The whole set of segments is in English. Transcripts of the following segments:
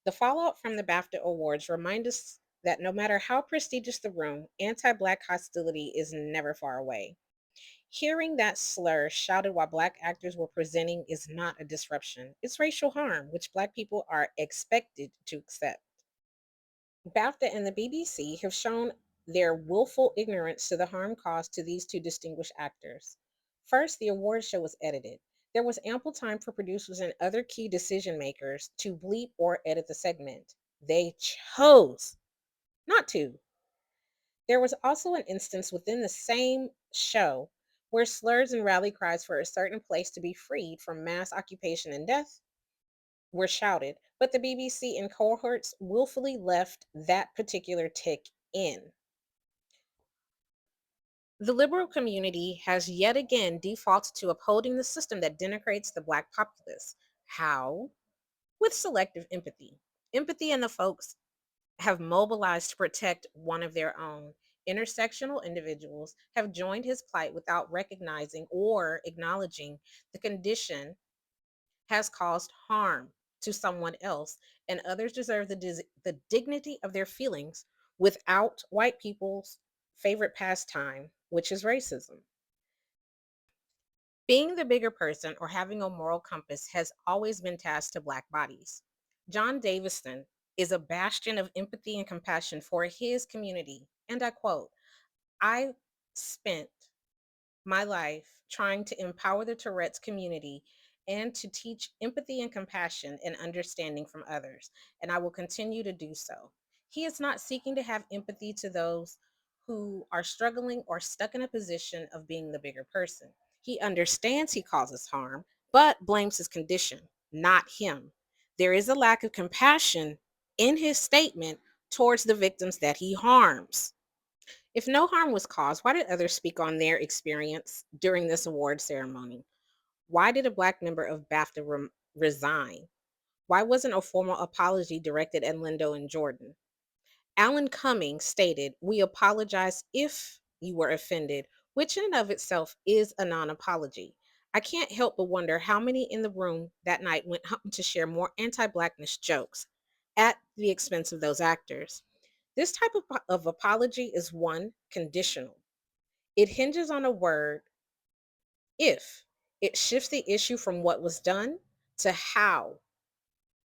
The fallout from the BAFTA Awards remind us that no matter how prestigious the room, anti Black hostility is never far away. Hearing that slur shouted while Black actors were presenting is not a disruption, it's racial harm, which Black people are expected to accept. BAFTA and the BBC have shown their willful ignorance to the harm caused to these two distinguished actors. First, the award show was edited. There was ample time for producers and other key decision makers to bleep or edit the segment. They chose not to. There was also an instance within the same show where slurs and rally cries for a certain place to be freed from mass occupation and death were shouted, but the BBC and cohorts willfully left that particular tick in. The liberal community has yet again defaulted to upholding the system that denigrates the Black populace. How? With selective empathy. Empathy and the folks have mobilized to protect one of their own. Intersectional individuals have joined his plight without recognizing or acknowledging the condition has caused harm to someone else, and others deserve the dignity of their feelings without white people's favorite pastime, which is racism. Being the bigger person or having a moral compass has always been tasked to Black bodies. John Davison is a bastion of empathy and compassion for his community. And I quote, I spent my life trying to empower the Tourette's community and to teach empathy and compassion and understanding from others, and I will continue to do so. He is not seeking to have empathy to those who are struggling or stuck in a position of being the bigger person. He understands he causes harm, but blames his condition, not him. There is a lack of compassion in his statement towards the victims that he harms. If no harm was caused, why did others speak on their experience during this award ceremony? Why did a Black member of BAFTA resign? Why wasn't a formal apology directed at Lindo and Jordan? Alan Cumming stated, "We apologize if you were offended," which in and of itself is a non apology. I can't help but wonder how many in the room that night went home to share more anti Blackness jokes at the expense of those actors. This type of apology is one, conditional. It hinges on a word, if. It shifts the issue from what was done to how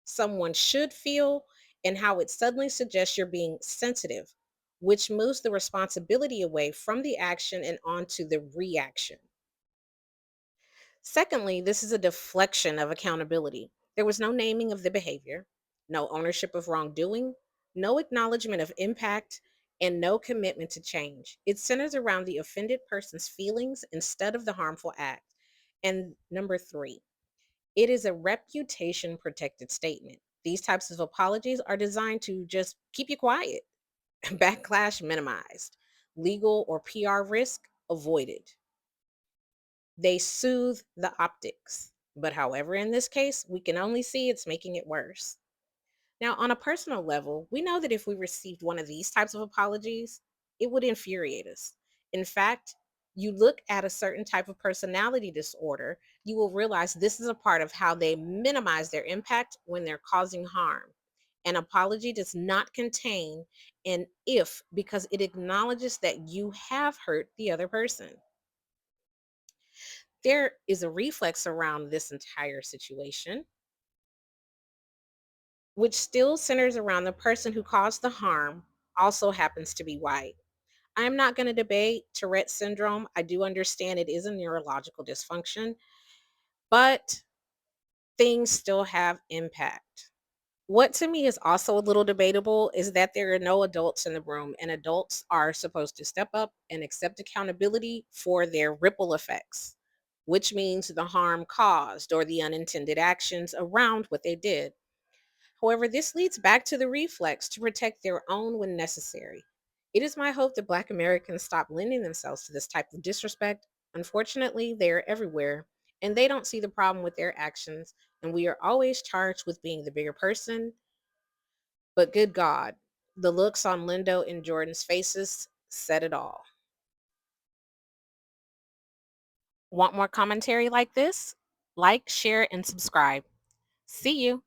someone should feel, and how it suddenly suggests you're being sensitive, which moves the responsibility away from the action and onto the reaction. Secondly, this is a deflection of accountability. There was no naming of the behavior, no ownership of wrongdoing, no acknowledgement of impact, and no commitment to change. It centers around the offended person's feelings instead of the harmful act. And number three, it is a reputation protected statement. These types of apologies are designed to just keep you quiet, backlash minimized, legal or PR risk avoided. They soothe the optics. But however, in this case, we can only see it's making it worse. Now, on a personal level, we know that if we received one of these types of apologies, it would infuriate us. In fact, you look at a certain type of personality disorder, you will realize this is a part of how they minimize their impact when they're causing harm. An apology does not contain an if because it acknowledges that you have hurt the other person. There is a reflex around this entire situation, which still centers around the person who caused the harm, also happens to be white. I'm not going to debate Tourette syndrome. I do understand it is a neurological dysfunction, but things still have impact. What to me is also a little debatable is that there are no adults in the room, and adults are supposed to step up and accept accountability for their ripple effects, which means the harm caused or the unintended actions around what they did. However, this leads back to the reflex to protect their own when necessary. It is my hope that Black Americans stop lending themselves to this type of disrespect. Unfortunately, they are everywhere, and they don't see the problem with their actions, and we are always charged with being the bigger person. But good God, the looks on Lindo and Jordan's faces said it all. Want more commentary like this? Like, share, and subscribe. See you.